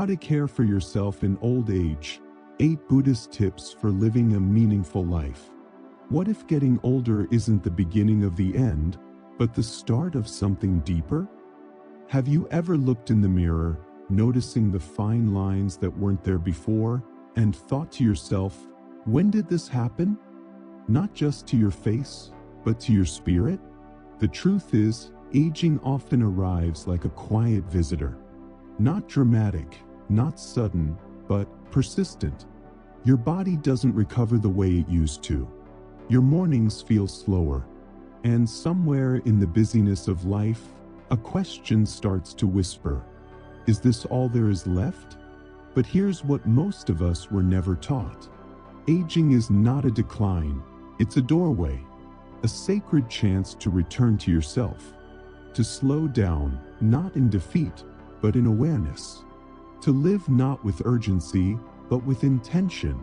How to care for yourself in old age. 8 Buddhist tips for living a meaningful life. What if getting older isn't the beginning of the end, but the start of something deeper? Have you ever looked in the mirror, noticing the fine lines that weren't there before, and thought to yourself, when did this happen? Not just to your face, but to your spirit? The truth is, aging often arrives like a quiet visitor. Not dramatic, not sudden, but persistent. Your body doesn't recover the way it used to. Your mornings feel slower. And somewhere in the busyness of life, a question starts to whisper. Is this all there is left? But here's what most of us were never taught. Aging is not a decline, it's a doorway. A sacred chance to return to yourself. To slow down, not in defeat, but in awareness. To live not with urgency, but with intention.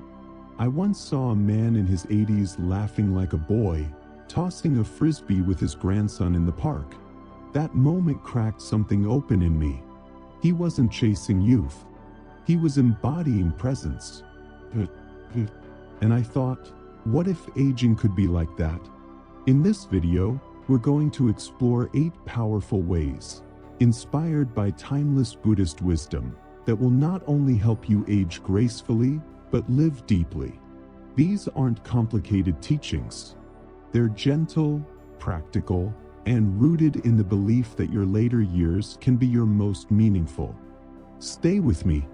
I once saw a man in his 80s laughing like a boy, tossing a frisbee with his grandson in the park. That moment cracked something open in me. He wasn't chasing youth. He was embodying presence. And I thought, what if aging could be like that? In this video, we're going to explore 8 powerful ways, inspired by timeless Buddhist wisdom, that will not only help you age gracefully, but live deeply. These aren't complicated teachings. They're gentle, practical, and rooted in the belief that your later years can be your most meaningful. Stay with me,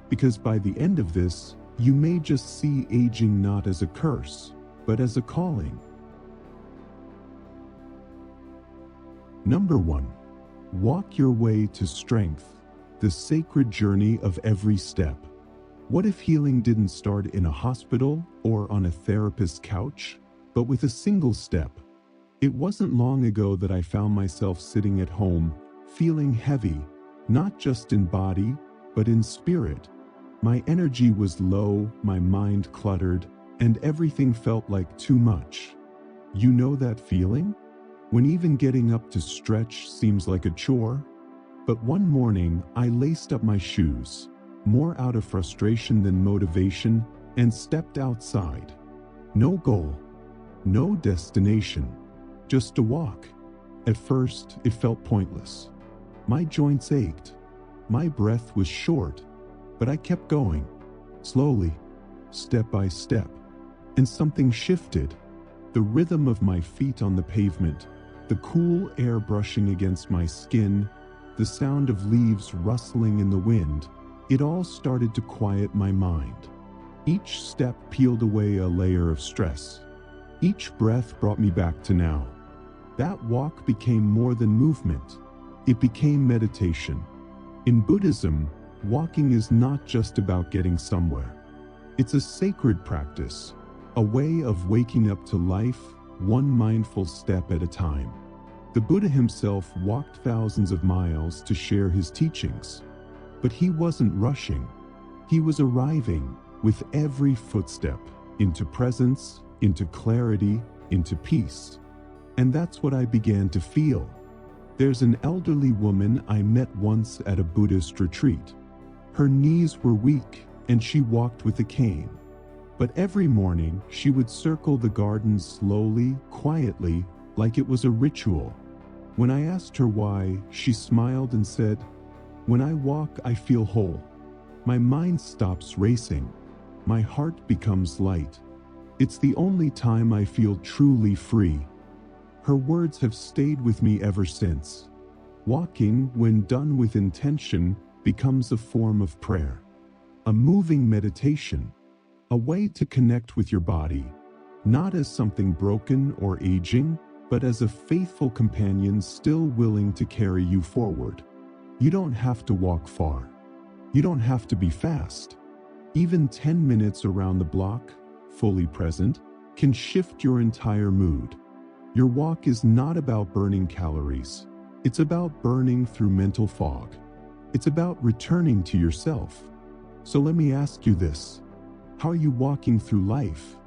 because by the end of this, you may just see aging not as a curse, but as a calling. Number 1. Walk your way to strength, the sacred journey of every step. What if healing didn't start in a hospital or on a therapist's couch, but with a single step? It wasn't long ago that I found myself sitting at home, feeling heavy, not just in body, but in spirit. My energy was low, my mind cluttered, and everything felt like too much. You know that feeling? When even getting up to stretch seems like a chore? But one morning, I laced up my shoes, more out of frustration than motivation, and stepped outside. No goal, no destination, just a walk. At first, it felt pointless. My joints ached. My breath was short, but I kept going, slowly, step by step. And something shifted. The rhythm of my feet on the pavement, the cool air brushing against my skin, the sound of leaves rustling in the wind, it all started to quiet my mind. Each step peeled away a layer of stress. Each breath brought me back to now. That walk became more than movement. It became meditation. In Buddhism, walking is not just about getting somewhere. It's a sacred practice, a way of waking up to life, one mindful step at a time. The Buddha himself walked thousands of miles to share his teachings. But he wasn't rushing. He was arriving with every footstep into presence, into clarity, into peace. And that's what I began to feel. There's an elderly woman I met once at a Buddhist retreat. Her knees were weak and she walked with a cane. But every morning she would circle the garden slowly, quietly, like it was a ritual. When I asked her why, she smiled and said, "When I walk, I feel whole. My mind stops racing. My heart becomes light. It's the only time I feel truly free." Her words have stayed with me ever since. Walking, when done with intention, becomes a form of prayer. A moving meditation. A way to connect with your body, not as something broken or aging, but as a faithful companion still willing to carry you forward. You don't have to walk far. You don't have to be fast. Even 10 minutes around the block, fully present, can shift your entire mood. Your walk is not about burning calories. It's about burning through mental fog. It's about returning to yourself. So let me ask you this. How are you walking through life?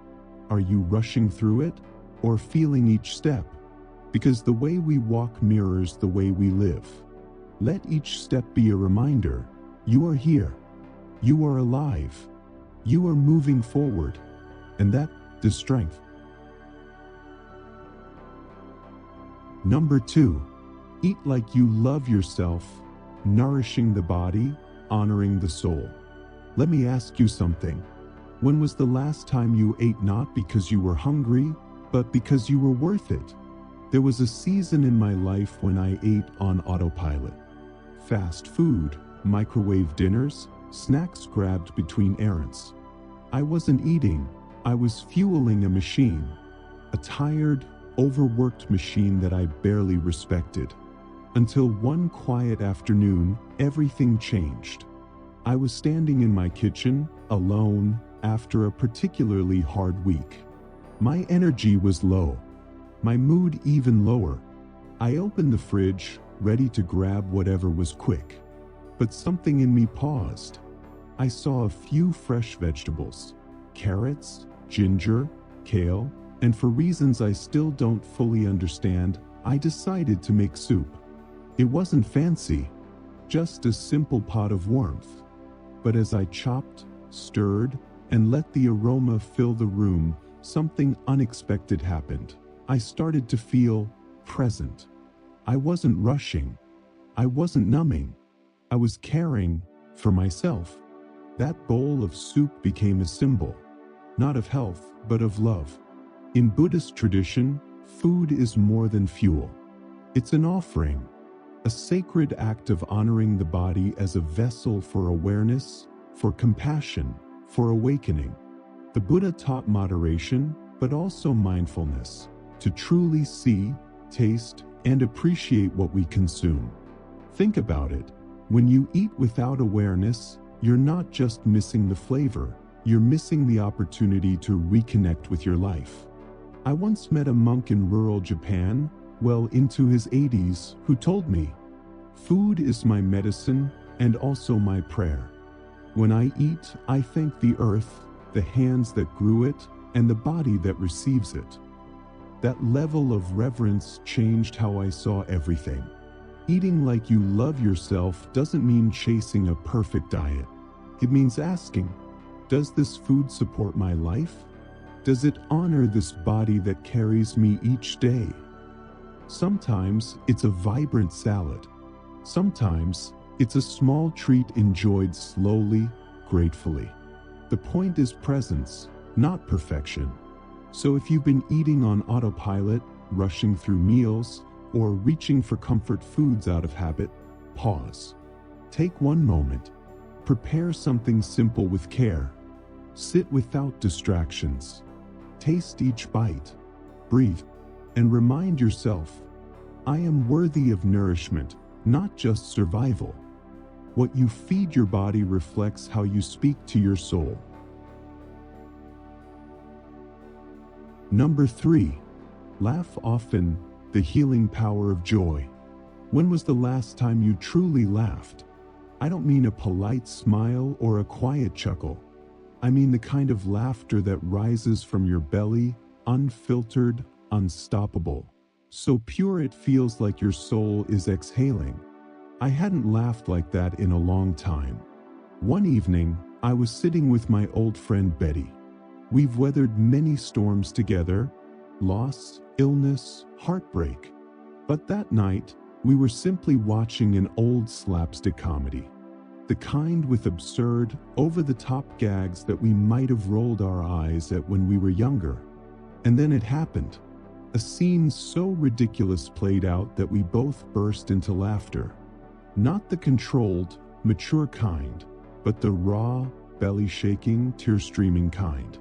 Are you rushing through it, or feeling each step? Because the way we walk mirrors the way we live. Let each step be a reminder. You are here. You are alive. You are moving forward. And that is strength. Number 2, eat like you love yourself, nourishing the body, honoring the soul. Let me ask you something. When was the last time you ate not because you were hungry, but because you were worth it? There was a season in my life when I ate on autopilot. Fast food, microwave dinners, snacks grabbed between errands. I wasn't eating, I was fueling a machine. A tired, overworked machine that I barely respected. Until one quiet afternoon, everything changed. I was standing in my kitchen, alone, after a particularly hard week. My energy was low, my mood even lower. I opened the fridge, ready to grab whatever was quick. But something in me paused. I saw a few fresh vegetables, carrots, ginger, kale, and for reasons I still don't fully understand, I decided to make soup. It wasn't fancy, just a simple pot of warmth. But as I chopped, stirred, and let the aroma fill the room, something unexpected happened. I started to feel present. I wasn't rushing. I wasn't numbing. I was caring for myself. That bowl of soup became a symbol, not of health, but of love. In Buddhist tradition, food is more than fuel. It's an offering, a sacred act of honoring the body as a vessel for awareness, for compassion, for awakening. The Buddha taught moderation, but also mindfulness, to truly see, taste, and appreciate what we consume. Think about it. When you eat without awareness, you're not just missing the flavor, you're missing the opportunity to reconnect with your life. I once met a monk in rural Japan, well into his 80s, who told me, "Food is my medicine and also my prayer. When I eat, I thank the earth, the hands that grew it, and the body that receives it." That level of reverence changed how I saw everything. Eating like you love yourself doesn't mean chasing a perfect diet. It means asking, does this food support my life? Does it honor this body that carries me each day? Sometimes it's a vibrant salad. Sometimes it's a small treat enjoyed slowly, gratefully. The point is presence, not perfection. So if you've been eating on autopilot, rushing through meals, or reaching for comfort foods out of habit, pause. Take one moment. Prepare something simple with care. Sit without distractions. Taste each bite. Breathe. And remind yourself, I am worthy of nourishment, not just survival. What you feed your body reflects how you speak to your soul. Number 3, laugh often, the healing power of joy. When was the last time you truly laughed? I don't mean a polite smile or a quiet chuckle. I mean the kind of laughter that rises from your belly, unfiltered, unstoppable. So pure it feels like your soul is exhaling. I hadn't laughed like that in a long time. One evening, I was sitting with my old friend Betty. We've weathered many storms together, loss, illness, heartbreak. But that night, we were simply watching an old slapstick comedy. The kind with absurd, over-the-top gags that we might have rolled our eyes at when we were younger. And then it happened. A scene so ridiculous played out that we both burst into laughter. Not the controlled, mature kind, but the raw, belly-shaking, tear-streaming kind.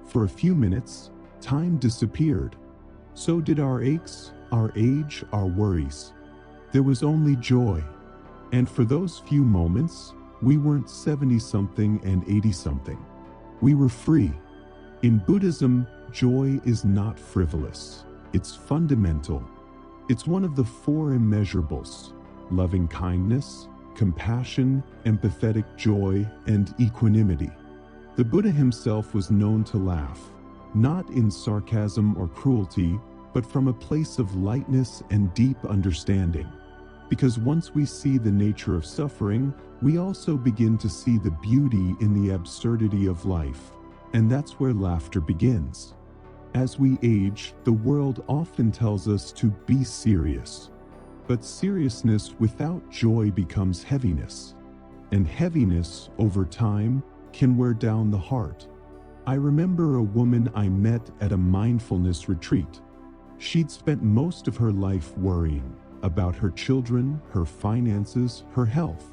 For a few minutes, time disappeared. So did our aches, our age, our worries. There was only joy. And for those few moments, we weren't 70-something and 80-something. We were free. In Buddhism, joy is not frivolous. It's fundamental. It's one of the 4 immeasurables: loving kindness, compassion, empathetic joy, and equanimity. The Buddha himself was known to laugh, not in sarcasm or cruelty, but from a place of lightness and deep understanding. Because once we see the nature of suffering, we also begin to see the beauty in the absurdity of life. And that's where laughter begins. As we age, the world often tells us to be serious. But seriousness without joy becomes heaviness. And heaviness, over time, can wear down the heart. I remember a woman I met at a mindfulness retreat. She'd spent most of her life worrying about her children, her finances, her health.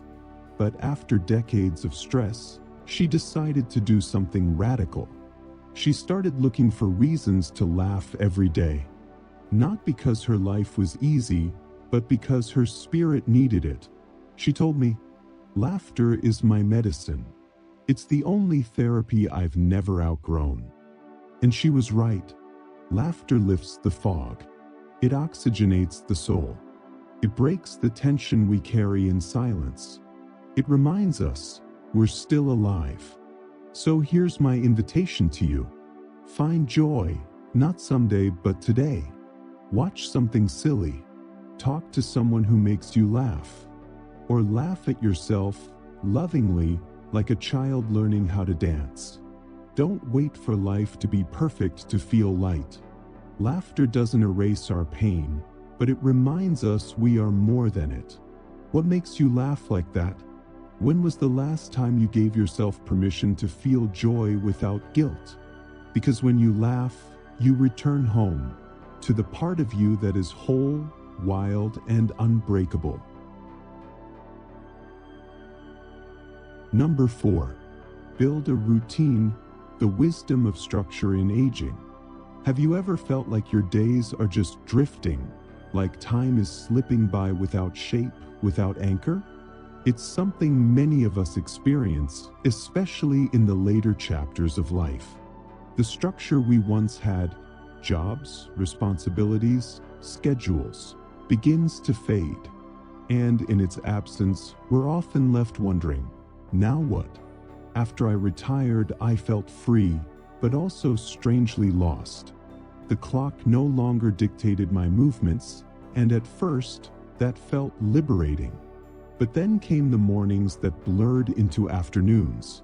But after decades of stress, she decided to do something radical. She started looking for reasons to laugh every day. Not because her life was easy, but because her spirit needed it. She told me, "Laughter is my medicine. It's the only therapy I've never outgrown." And she was right. Laughter lifts the fog. It oxygenates the soul. It breaks the tension we carry in silence. It reminds us we're still alive. So here's my invitation to you. Find joy, not someday, but today. Watch something silly. Talk to someone who makes you laugh. Or laugh at yourself, lovingly, like a child learning how to dance. Don't wait for life to be perfect to feel light. Laughter doesn't erase our pain, but it reminds us we are more than it. What makes you laugh like that? When was the last time you gave yourself permission to feel joy without guilt? Because when you laugh, you return home, to the part of you that is whole, wild, and unbreakable. Number 4. Build a routine, the wisdom of structure in aging. Have you ever felt like your days are just drifting, like time is slipping by without shape, without anchor? It's something many of us experience, especially in the later chapters of life. The structure we once had, jobs, responsibilities, schedules, begins to fade. And in its absence, we're often left wondering, now what? After I retired, I felt free, but also strangely lost. The clock no longer dictated my movements, and at first, that felt liberating. But then came the mornings that blurred into afternoons.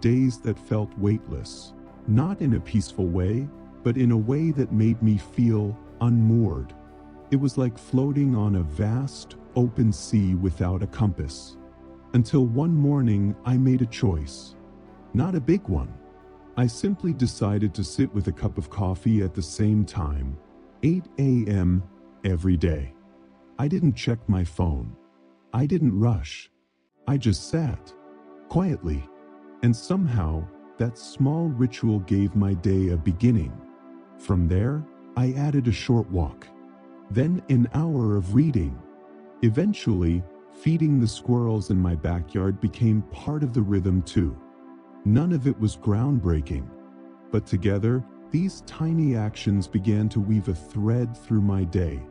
Days that felt weightless, not in a peaceful way, but in a way that made me feel unmoored. It was like floating on a vast, open sea without a compass. Until one morning, I made a choice. Not a big one. I simply decided to sit with a cup of coffee at the same time, 8 a.m. every day. I didn't check my phone. I didn't rush. I just sat, quietly. And somehow, that small ritual gave my day a beginning. From there, I added a short walk. Then an hour of reading. Eventually, feeding the squirrels in my backyard became part of the rhythm too. None of it was groundbreaking, but together, these tiny actions began to weave a thread through my day,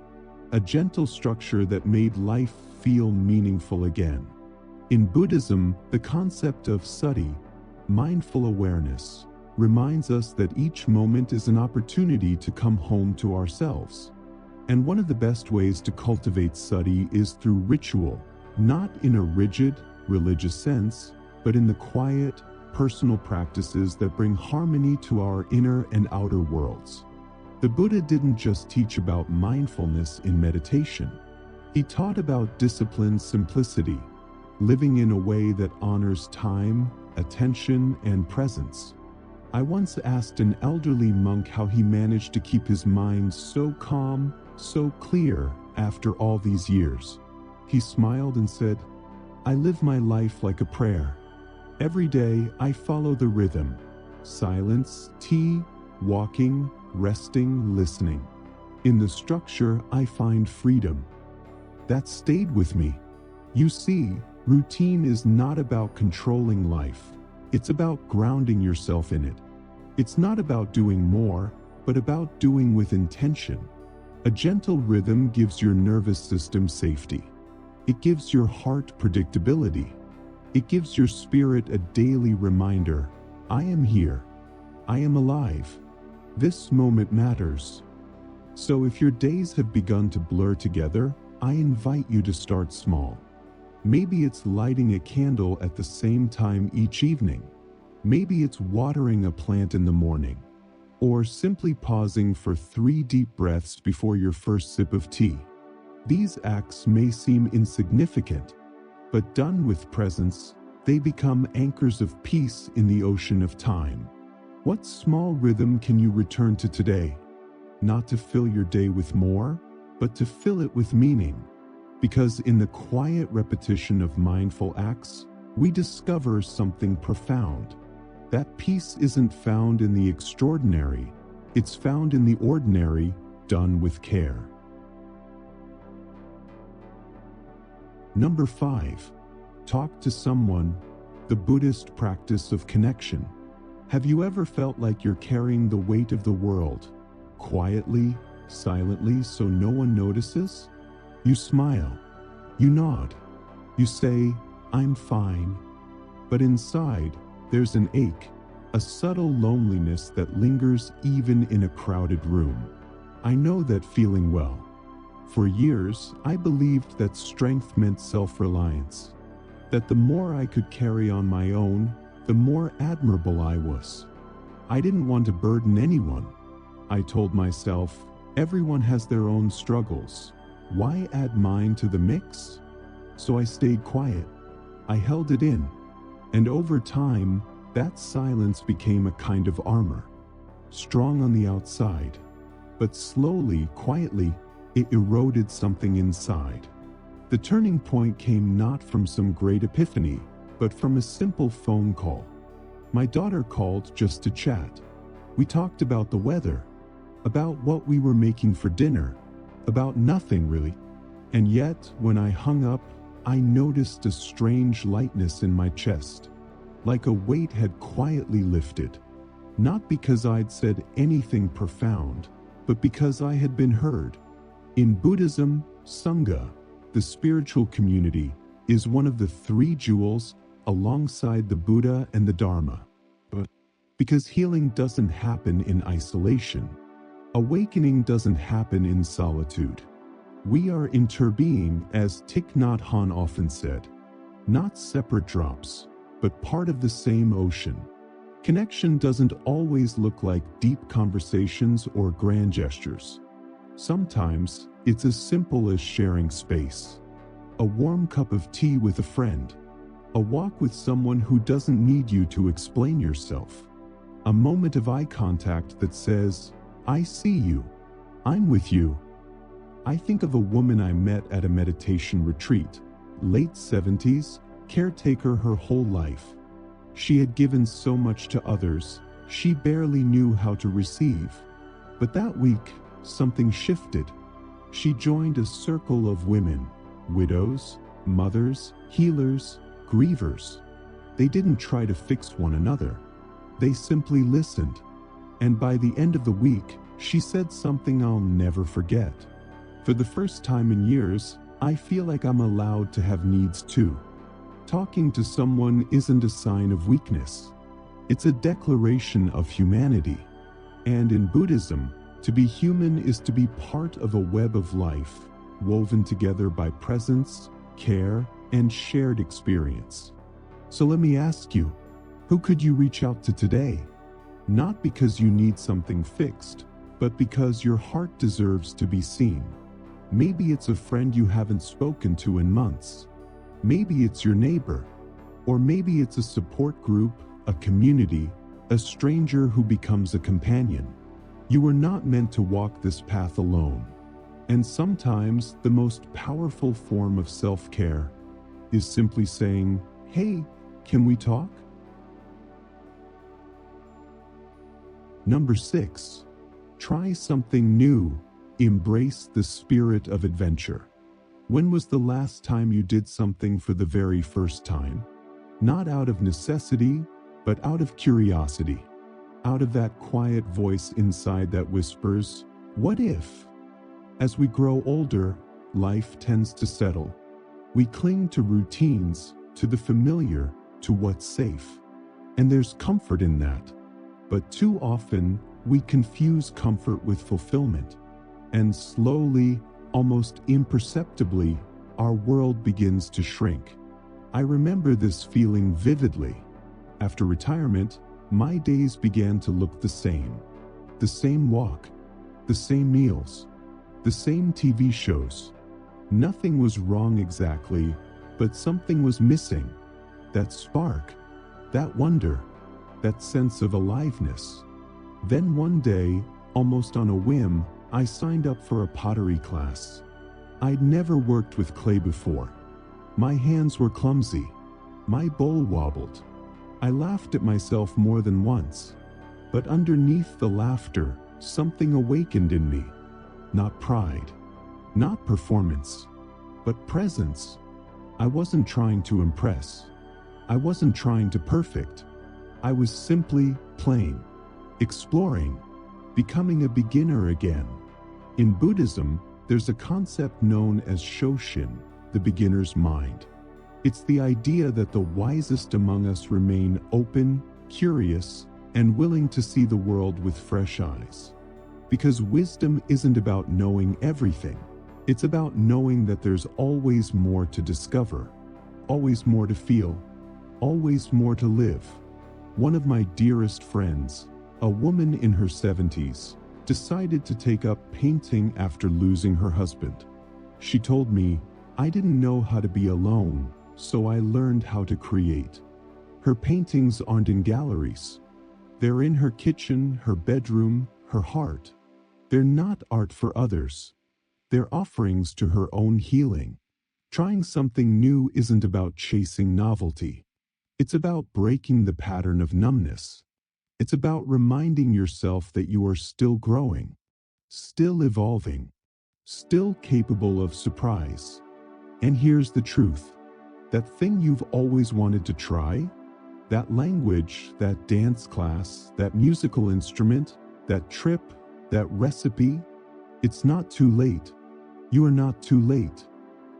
a gentle structure that made life feel meaningful again. In Buddhism, the concept of sati, mindful awareness, reminds us that each moment is an opportunity to come home to ourselves. And one of the best ways to cultivate sati is through ritual, not in a rigid, religious sense, but in the quiet, personal practices that bring harmony to our inner and outer worlds. The Buddha didn't just teach about mindfulness in meditation. He taught about disciplined simplicity, living in a way that honors time, attention, and presence. I once asked an elderly monk how he managed to keep his mind so calm, so clear after all these years. He smiled and said, "I live my life like a prayer. Every day I follow the rhythm. Silence, tea, walking, resting, listening. In the structure I find freedom." That stayed with me. You see, routine is not about controlling life. It's about grounding yourself in it. It's not about doing more, but about doing with intention. A gentle rhythm gives your nervous system safety. It gives your heart predictability. It gives your spirit a daily reminder, I am here. I am alive. This moment matters. So if your days have begun to blur together, I invite you to start small. Maybe it's lighting a candle at the same time each evening. Maybe it's watering a plant in the morning, or simply pausing for 3 deep breaths before your first sip of tea. These acts may seem insignificant, but done with presence, they become anchors of peace in the ocean of time. What small rhythm can you return to today? Not to fill your day with more, but to fill it with meaning. Because in the quiet repetition of mindful acts, we discover something profound. That peace isn't found in the extraordinary, it's found in the ordinary, done with care. Number 5. Talk to someone, the Buddhist practice of connection. Have you ever felt like you're carrying the weight of the world, quietly, silently, so no one notices? You smile, you nod, you say, "I'm fine." But inside, there's an ache, a subtle loneliness that lingers even in a crowded room. I know that feeling well. For years, I believed that strength meant self-reliance, that the more I could carry on my own, the more admirable I was. I didn't want to burden anyone. I told myself, everyone has their own struggles. Why add mine to the mix? So I stayed quiet. I held it in. And over time, that silence became a kind of armor. Strong on the outside, but slowly, quietly, it eroded something inside. The turning point came not from some great epiphany, but from a simple phone call. My daughter called just to chat. We talked about the weather, about what we were making for dinner, about nothing really. And yet, when I hung up, I noticed a strange lightness in my chest, like a weight had quietly lifted. Not because I'd said anything profound, but because I had been heard. In Buddhism, Sangha, the spiritual community, is one of the 3 jewels alongside the Buddha and the Dharma. But because healing doesn't happen in isolation, awakening doesn't happen in solitude. We are interbeing, as Thich Nhat Hanh often said, not separate drops, but part of the same ocean. Connection doesn't always look like deep conversations or grand gestures. Sometimes it's as simple as sharing space, a warm cup of tea with a friend, a walk with someone who doesn't need you to explain yourself, a moment of eye contact that says, "I see you, I'm with you." I think of a woman I met at a meditation retreat, late 70s, caretaker her whole life. She had given so much to others, she barely knew how to receive. But that week, something shifted. She joined a circle of women, widows, mothers, healers, grievers. They didn't try to fix one another. They simply listened. And by the end of the week, she said something I'll never forget. For the first time in years, I feel like I'm allowed to have needs too. Talking to someone isn't a sign of weakness. It's a declaration of humanity. And in Buddhism, to be human is to be part of a web of life, woven together by presence, care, and shared experience. So let me ask you, who could you reach out to today? Not because you need something fixed, but because your heart deserves to be seen. Maybe it's a friend you haven't spoken to in months. Maybe it's your neighbor. Or maybe it's a support group, a community, a stranger who becomes a companion. You were not meant to walk this path alone. And sometimes the most powerful form of self-care is simply saying, "Hey, can we talk?" Number 6. Try something new. Embrace the spirit of adventure. When was the last time you did something for the very first time? Not out of necessity, but out of curiosity. Out of that quiet voice inside that whispers, "What if?" As we grow older, life tends to settle. We cling to routines, to the familiar, to what's safe. And there's comfort in that. But too often, we confuse comfort with fulfillment. And slowly, almost imperceptibly, our world begins to shrink. I remember this feeling vividly. After retirement, my days began to look the same. The same walk, the same meals, the same TV shows. Nothing was wrong exactly, but something was missing. That spark, that wonder, that sense of aliveness. Then one day, almost on a whim, I signed up for a pottery class. I'd never worked with clay before. My hands were clumsy. My bowl wobbled. I laughed at myself more than once. But underneath the laughter, something awakened in me. Not pride, not performance, but presence. I wasn't trying to impress. I wasn't trying to perfect. I was simply playing, exploring, becoming a beginner again. In Buddhism, there's a concept known as shoshin, the beginner's mind. It's the idea that the wisest among us remain open, curious, and willing to see the world with fresh eyes. Because wisdom isn't about knowing everything. It's about knowing that there's always more to discover, always more to feel, always more to live. One of my dearest friends, a woman in her 70s, decided to take up painting after losing her husband. She told me, "I didn't know how to be alone, so I learned how to create." Her paintings aren't in galleries. They're in her kitchen, her bedroom, her heart. They're not art for others. They're offerings to her own healing. Trying something new isn't about chasing novelty. It's about breaking the pattern of numbness. It's about reminding yourself that you are still growing, still evolving, still capable of surprise. And here's the truth. That thing you've always wanted to try, that language, that dance class, that musical instrument, that trip, that recipe, it's not too late. You are not too late.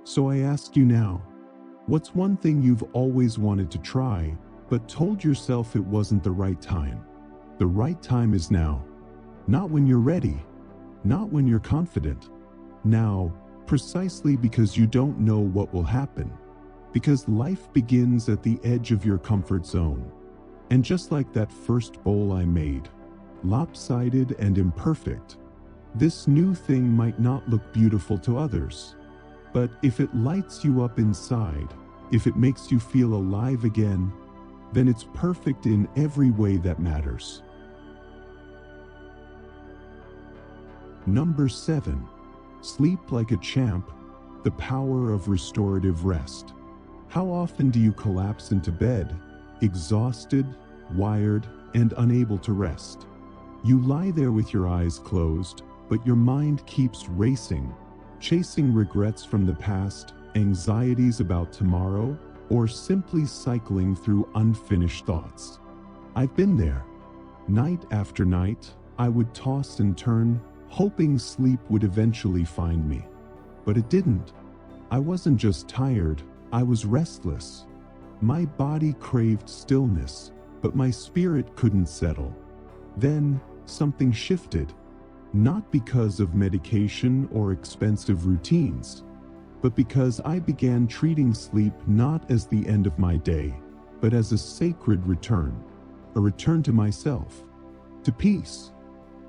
So I ask you now, what's one thing you've always wanted to try, but told yourself it wasn't the right time? The right time is now. Not when you're ready. Not when you're confident. Now, precisely because you don't know what will happen. Because life begins at the edge of your comfort zone. And just like that first bowl I made, lopsided and imperfect, this new thing might not look beautiful to others. But if it lights you up inside, if it makes you feel alive again, then it's perfect in every way that matters. Number 7. Sleep like a champ, the power of restorative rest. How often do you collapse into bed, exhausted, wired, and unable to rest? You lie there with your eyes closed, but your mind keeps racing, chasing regrets from the past, anxieties about tomorrow, or simply cycling through unfinished thoughts. I've been there. Night after night, I would toss and turn, hoping sleep would eventually find me. But it didn't. I wasn't just tired, I was restless. My body craved stillness, but my spirit couldn't settle. Then, something shifted. Not because of medication or expensive routines, but because I began treating sleep not as the end of my day, but as a sacred return. A return to myself, to peace,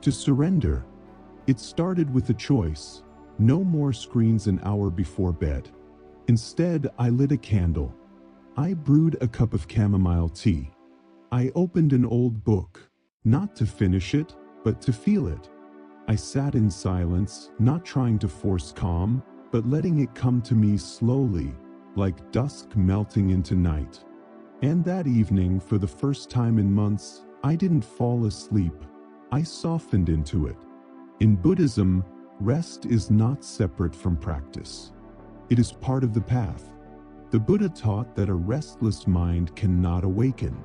to surrender. It started with a choice. No more screens an hour before bed. Instead, I lit a candle. I brewed a cup of chamomile tea. I opened an old book, not to finish it, but to feel it. I sat in silence, not trying to force calm, but letting it come to me slowly, like dusk melting into night. And that evening, for the first time in months, I didn't fall asleep. I softened into it. In Buddhism, rest is not separate from practice. It is part of the path. The Buddha taught that a restless mind cannot awaken,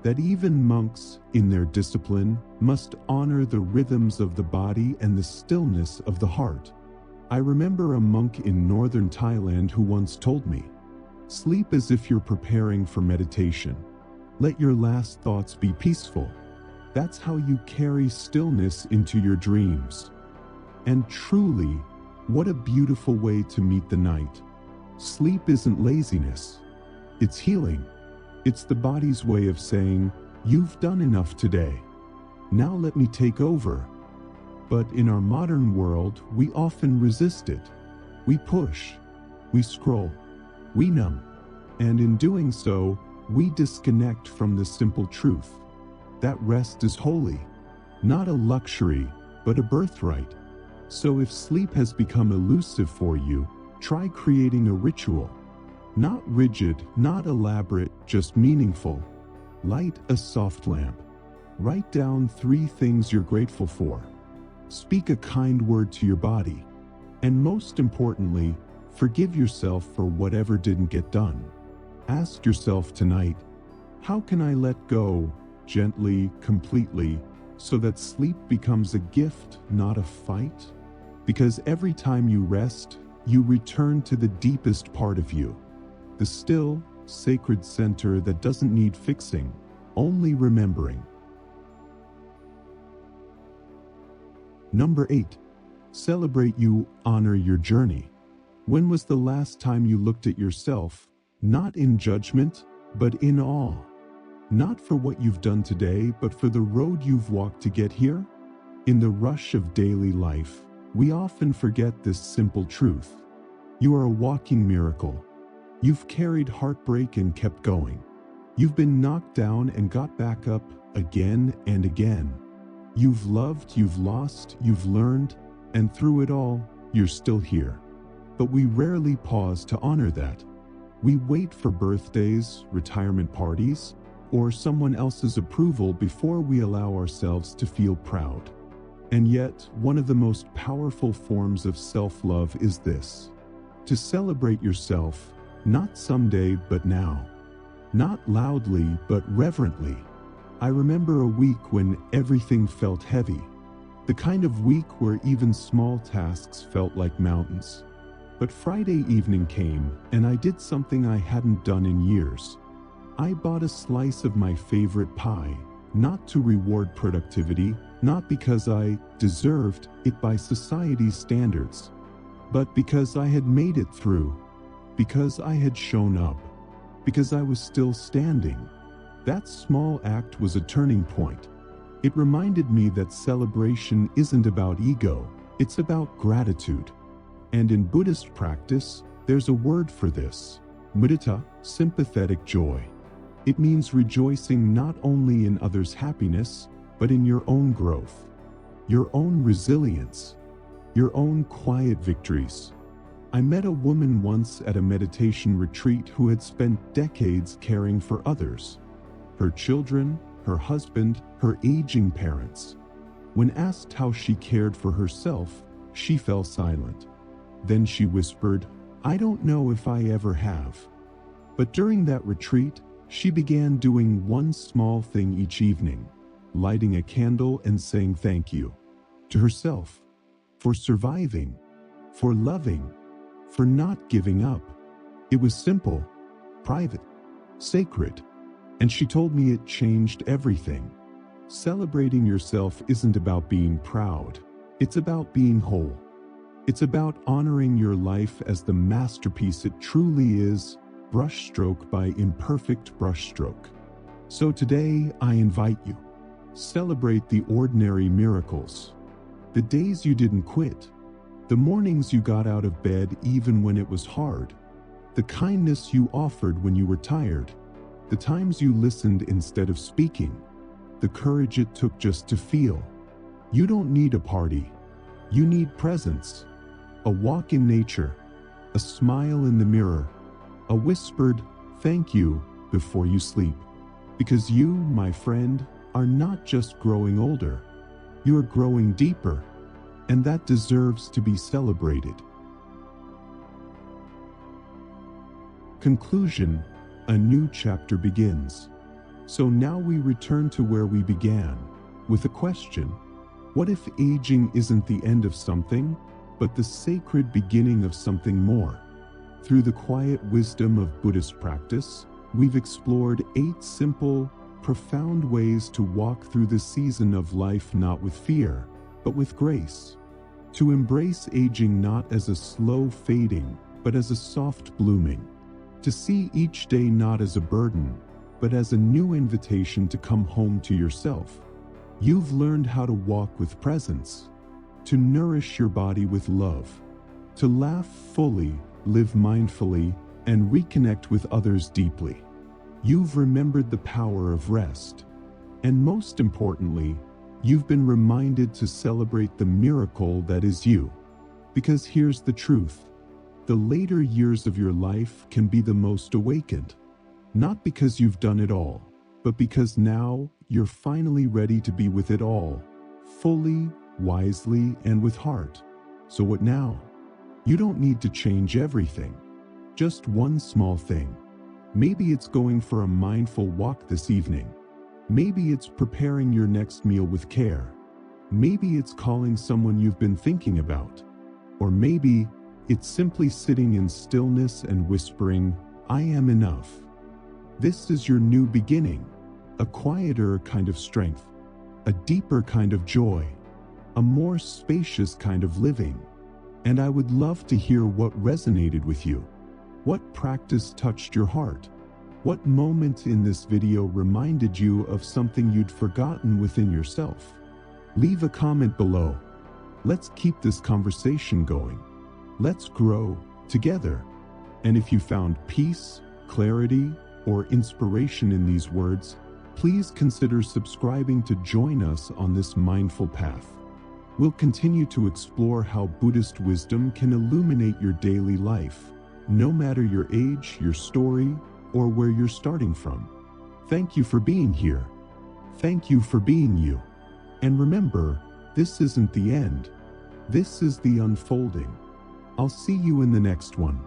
that even monks, in their discipline, must honor the rhythms of the body and the stillness of the heart. I remember a monk in northern Thailand who once told me, "Sleep as if you're preparing for meditation. Let your last thoughts be peaceful. That's how you carry stillness into your dreams." And truly, What a beautiful way to meet the night. Sleep isn't laziness. It's healing. It's the body's way of saying, "You've done enough today. Now let me take over." But in our modern world, we often resist it. We push, we scroll, we numb, and in doing so, we disconnect from the simple truth that rest is holy, not a luxury, but a birthright. So if sleep has become elusive for you, try creating a ritual. Not rigid, not elaborate, just meaningful. Light a soft lamp. Write down 3 things you're grateful for. Speak a kind word to your body. And most importantly, forgive yourself for whatever didn't get done. Ask yourself tonight, how can I let go, gently, completely, so that sleep becomes a gift, not a fight? Because every time you rest, you return to the deepest part of you. The still, sacred center that doesn't need fixing, only remembering. Number 8. Celebrate you, honor your journey. When was the last time you looked at yourself, not in judgment, but in awe? Not for what you've done today, but for the road you've walked to get here? In the rush of daily life, we often forget this simple truth. You are a walking miracle. You've carried heartbreak and kept going. You've been knocked down and got back up again and again. You've loved, you've lost, you've learned, and through it all, you're still here. But we rarely pause to honor that. We wait for birthdays, retirement parties, or someone else's approval before we allow ourselves to feel proud. And yet, one of the most powerful forms of self-love is this: to celebrate yourself, not someday but now. Not loudly but reverently. I remember a week when everything felt heavy. The kind of week where even small tasks felt like mountains. But Friday evening came, and I did something I hadn't done in years. I bought a slice of my favorite pie, not to reward productivity, not because I deserved it by society's standards, but because I had made it through, because I had shown up, because I was still standing. That small act was a turning point. It reminded me that celebration isn't about ego, it's about gratitude. And in Buddhist practice, there's a word for this: mudita, sympathetic joy. It means rejoicing not only in others' happiness, but in your own growth, your own resilience, your own quiet victories. I met a woman once at a meditation retreat who had spent decades caring for others. Her children, her husband, her aging parents. When asked how she cared for herself, she fell silent. Then she whispered, "I don't know if I ever have." But during that retreat, she began doing one small thing each evening, lighting a candle and saying thank you to herself for surviving, for loving, for not giving up. It was simple, private, sacred, and she told me it changed everything. Celebrating yourself isn't about being proud, it's about being whole. It's about honoring your life as the masterpiece it truly is, brushstroke by imperfect brushstroke. So today, I invite you, celebrate the ordinary miracles. The days you didn't quit, the mornings you got out of bed even when it was hard, the kindness you offered when you were tired, the times you listened instead of speaking, the courage it took just to feel. You don't need a party, you need presence. A walk in nature, a smile in the mirror, a whispered thank you before you sleep. Because you, my friend, are not just growing older, you are growing deeper, and that deserves to be celebrated. Conclusion: a new chapter begins. So now we return to where we began, with a question: what if aging isn't the end of something, but the sacred beginning of something more? Through the quiet wisdom of Buddhist practice, we've explored 8 simple, profound ways to walk through the season of life not with fear, but with grace. To embrace aging not as a slow fading, but as a soft blooming. To see each day not as a burden, but as a new invitation to come home to yourself. You've learned how to walk with presence, to nourish your body with love, to laugh fully, live mindfully, and reconnect with others deeply. You've remembered the power of rest. And most importantly, you've been reminded to celebrate the miracle that is you. Because here's the truth. The later years of your life can be the most awakened. Not because you've done it all, but because now you're finally ready to be with it all, fully, wisely, and with heart. So what now? You don't need to change everything. Just one small thing. Maybe it's going for a mindful walk this evening. Maybe it's preparing your next meal with care. Maybe it's calling someone you've been thinking about. Or maybe it's simply sitting in stillness and whispering, "I am enough." This is your new beginning, a quieter kind of strength, a deeper kind of joy, a more spacious kind of living. And I would love to hear what resonated with you. What practice touched your heart? What moment in this video reminded you of something you'd forgotten within yourself? Leave a comment below. Let's keep this conversation going. Let's grow together. And if you found peace, clarity, or inspiration in these words, please consider subscribing to join us on this mindful path. We'll continue to explore how Buddhist wisdom can illuminate your daily life, no matter your age, your story, or where you're starting from. Thank you for being here. Thank you for being you. And remember, this isn't the end. This is the unfolding. I'll see you in the next one.